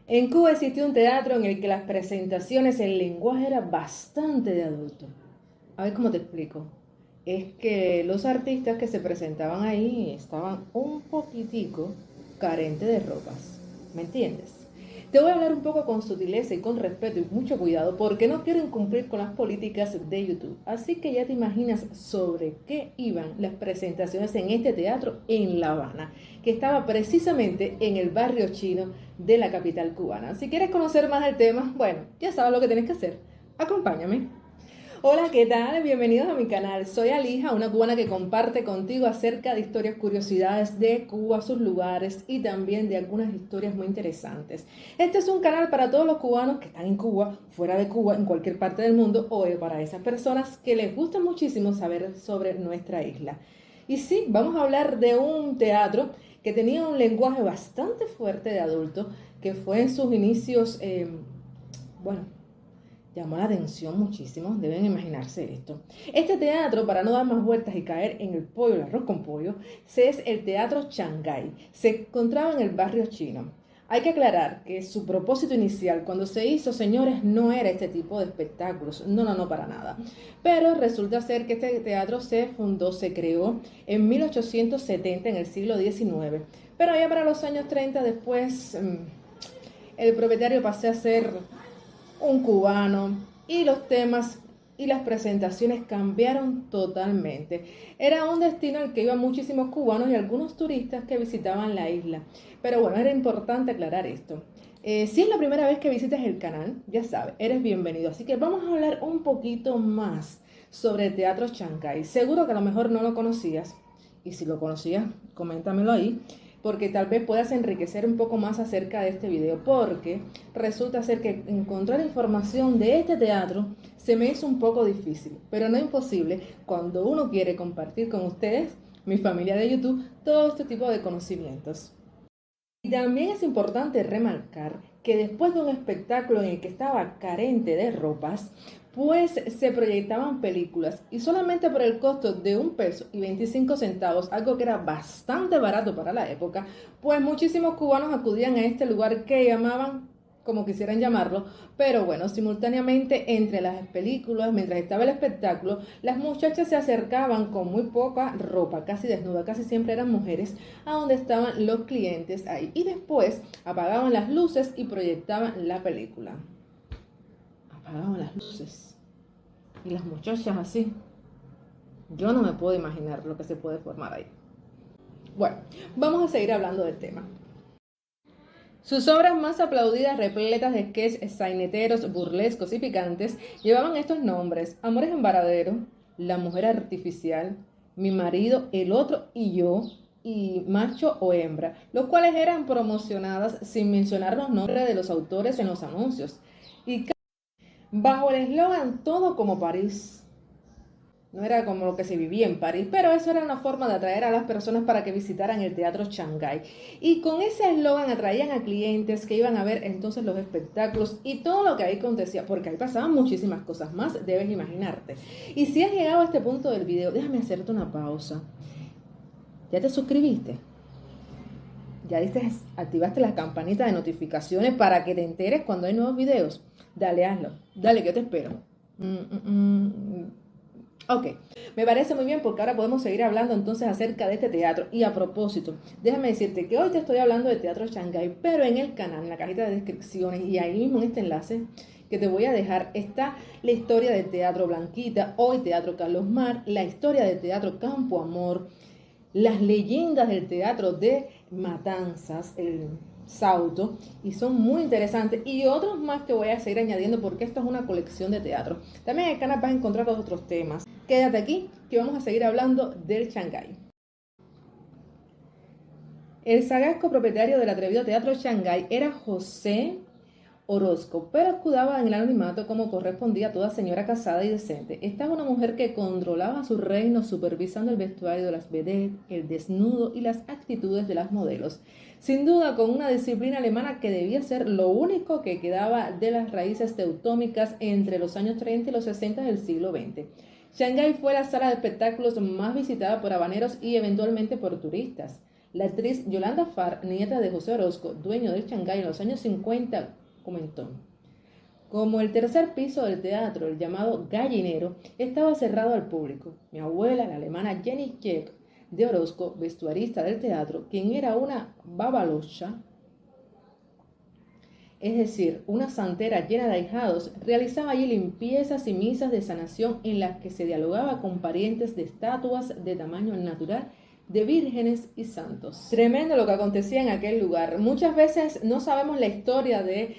En Cuba existía un teatro en el que las presentaciones, el lenguaje era bastante de adulto. A ver cómo te explico. Es que los artistas que se presentaban ahí estaban un poquitico carentes de ropas. ¿Me entiendes? Te voy a hablar un poco con sutileza y con respeto y mucho cuidado porque no quiero incumplir con las políticas de YouTube. Así que ya te imaginas sobre qué iban las presentaciones en este teatro en La Habana, que estaba precisamente en el barrio chino de la capital cubana. Si quieres conocer más del tema, bueno, ya sabes lo que tienes que hacer. Acompáñame. Hola, ¿qué tal? Bienvenidos a mi canal. Soy Alija, una cubana que comparte contigo acerca de historias, curiosidades de Cuba, sus lugares y también de algunas historias muy interesantes. Este es un canal para todos los cubanos que están en Cuba, fuera de Cuba, en cualquier parte del mundo, o para esas personas que les gusta muchísimo saber sobre nuestra isla. Y sí, vamos a hablar de un teatro que tenía un lenguaje bastante fuerte de adulto, que fue en sus inicios, bueno, llamó la atención muchísimo, deben imaginarse esto. Este teatro, para no dar más vueltas y caer en el pollo, el arroz con pollo, es el Teatro Shanghái. Se encontraba en el barrio chino. Hay que aclarar que su propósito inicial cuando se hizo, señores, no era este tipo de espectáculos. No, no, no, para nada. Pero resulta ser que este teatro se fundó, se creó en 1870, en el siglo XIX. Pero ya para los años 30 después, el propietario pasó a ser un cubano y los temas y las presentaciones cambiaron totalmente. Era un destino al que iban muchísimos cubanos y algunos turistas que visitaban la isla. Pero bueno, era importante aclarar esto. Si es la primera vez que visitas el canal, ya sabes, eres bienvenido. Así que vamos a hablar un poquito más sobre el Teatro Shanghái. Seguro que a lo mejor no lo conocías. Y si lo conocías, coméntamelo ahí porque tal vez puedas enriquecer un poco más acerca de este video, porque resulta ser que encontrar información de este teatro se me hizo un poco difícil, pero no imposible cuando uno quiere compartir con ustedes, mi familia de YouTube, todo este tipo de conocimientos. Y también es importante remarcar que después de un espectáculo en el que estaba carente de ropas, pues se proyectaban películas y solamente por el costo de 1 peso y 25 centavos, algo que era bastante barato para la época, pues muchísimos cubanos acudían a este lugar que llamaban como quisieran llamarlo, pero bueno, simultáneamente entre las películas, mientras estaba el espectáculo, las muchachas se acercaban con muy poca ropa, casi desnuda, casi siempre eran mujeres, a donde estaban los clientes ahí. Y después apagaban las luces y proyectaban la película. Apagaban las luces. Y las muchachas así. Yo no me puedo imaginar lo que se puede formar ahí. Bueno, vamos a seguir hablando del tema. Sus obras más aplaudidas, repletas de sketches saineteros, burlescos y picantes, llevaban estos nombres: Amores en Varadero, La Mujer Artificial, Mi Marido, El Otro y Yo, y Macho o Hembra, los cuales eran promocionadas sin mencionar los nombres de los autores en los anuncios. Y bajo el eslogan Todo como París. No era como lo que se vivía en París, pero eso era una forma de atraer a las personas para que visitaran el Teatro Shanghái. Y con ese eslogan atraían a clientes que iban a ver entonces los espectáculos y todo lo que ahí acontecía, porque ahí pasaban muchísimas cosas más, debes imaginarte. Y si has llegado a este punto del video, déjame hacerte una pausa. ¿Ya te suscribiste? ¿Ya activaste las campanitas de notificaciones para que te enteres cuando hay nuevos videos? Dale, hazlo. Dale, que yo te espero. Ok, me parece muy bien porque ahora podemos seguir hablando entonces acerca de este teatro. Y a propósito, déjame decirte que hoy te estoy hablando del Teatro Shanghái, pero en el canal, en la cajita de descripciones y ahí mismo en este enlace que te voy a dejar, está la historia del Teatro Blanquita, hoy Teatro Carlos Mar, la historia del Teatro Campo Amor, las leyendas del teatro de Matanzas, el Sauto, y son muy interesantes, y otros más que voy a seguir añadiendo porque esto es una colección de teatro. También en el canal vas a encontrar otros temas. Quédate aquí que vamos a seguir hablando del Shanghái. El sagaz propietario del atrevido Teatro Shanghái era José Orozco, pero escudaba en el anonimato como correspondía a toda señora casada y decente. Estaba una mujer que controlaba su reino supervisando el vestuario de las vedettes, el desnudo y las actitudes de las modelos. Sin duda con una disciplina alemana que debía ser lo único que quedaba de las raíces teutónicas entre los años 30 y los 60 del siglo XX. Shanghái fue la sala de espectáculos más visitada por habaneros y eventualmente por turistas. La actriz Yolanda Farr, nieta de José Orozco, dueño del Shanghái en los años 50, comentó: como el tercer piso del teatro, el llamado Gallinero, estaba cerrado al público. Mi abuela, la alemana Jenny Check de Orozco, vestuarista del teatro, quien era una babalocha, es decir, una santera llena de ahijados, realizaba allí limpiezas y misas de sanación en las que se dialogaba con parientes de estatuas de tamaño natural de vírgenes y santos. Tremendo lo que acontecía en aquel lugar. Muchas veces no sabemos la historia de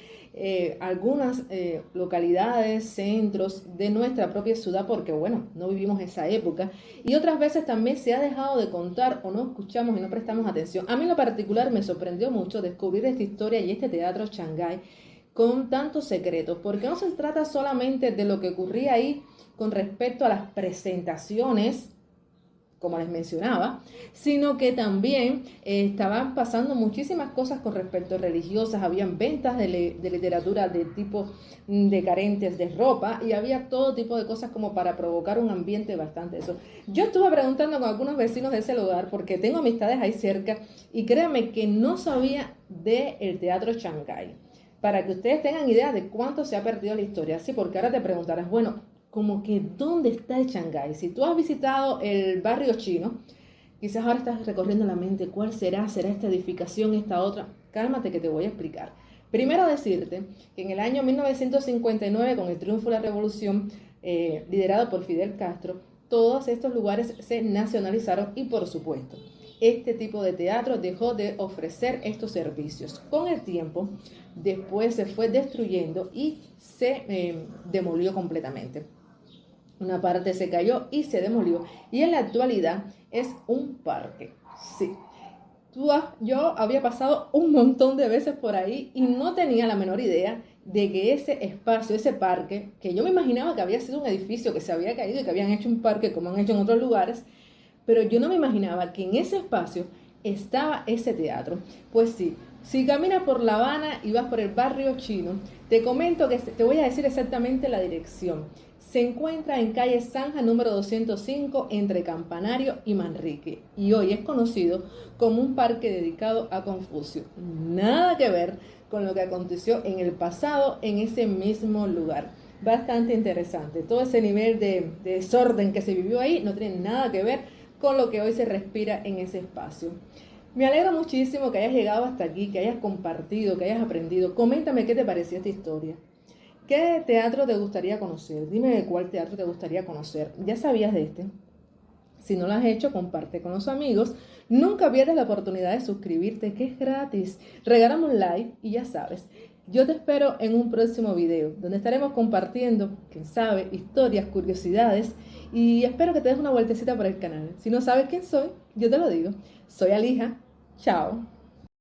algunas localidades, centros de nuestra propia ciudad, porque bueno, no vivimos esa época, y otras veces también se ha dejado de contar o no escuchamos y no prestamos atención. A mí en lo particular me sorprendió mucho descubrir esta historia y este teatro Shanghái con tantos secretos, porque no se trata solamente de lo que ocurría ahí con respecto a las presentaciones, como les mencionaba, sino que también estaban pasando muchísimas cosas con respecto a religiosas, habían ventas de literatura de tipo de carentes de ropa y había todo tipo de cosas como para provocar un ambiente bastante eso. Yo estuve preguntando con algunos vecinos de ese lugar porque tengo amistades ahí cerca y créanme que no sabía del teatro Shanghái. Para que ustedes tengan idea de cuánto se ha perdido la historia, sí, porque ahora te preguntarás, bueno, como que ¿dónde está el Shanghái? Si tú has visitado el barrio chino, quizás ahora estás recorriendo la mente, ¿cuál será? ¿Será esta edificación, esta otra? Cálmate que te voy a explicar. Primero decirte que en el año 1959, con el triunfo de la revolución, liderado por Fidel Castro, todos estos lugares se nacionalizaron y por supuesto, este tipo de teatro dejó de ofrecer estos servicios. Con el tiempo, después se fue destruyendo y se demolió completamente. Una parte se cayó y se demolió. Y en la actualidad es un parque. Sí. Yo había pasado un montón de veces por ahí y no tenía la menor idea de que ese espacio, ese parque, que yo me imaginaba que había sido un edificio que se había caído y que habían hecho un parque como han hecho en otros lugares, pero yo no me imaginaba que en ese espacio estaba ese teatro. Pues sí, si caminas por La Habana y vas por el barrio chino, te comento que te voy a decir exactamente la dirección. Se encuentra en calle Zanja número 205 entre Campanario y Manrique y hoy es conocido como un parque dedicado a Confucio. Nada que ver con lo que aconteció en el pasado en ese mismo lugar. Bastante interesante. Todo ese nivel de desorden que se vivió ahí no tiene nada que ver con lo que hoy se respira en ese espacio. Me alegra muchísimo que hayas llegado hasta aquí, que hayas compartido, que hayas aprendido. Coméntame qué te pareció esta historia. ¿Qué teatro te gustaría conocer? Dime de cuál teatro te gustaría conocer. ¿Ya sabías de este? Si no lo has hecho, comparte con los amigos. Nunca pierdas la oportunidad de suscribirte, que es gratis. Regálame un like y ya sabes. Yo te espero en un próximo video, donde estaremos compartiendo, quién sabe, historias, curiosidades. Y espero que te des una vueltecita por el canal. Si no sabes quién soy, yo te lo digo. Soy Alija. Chao.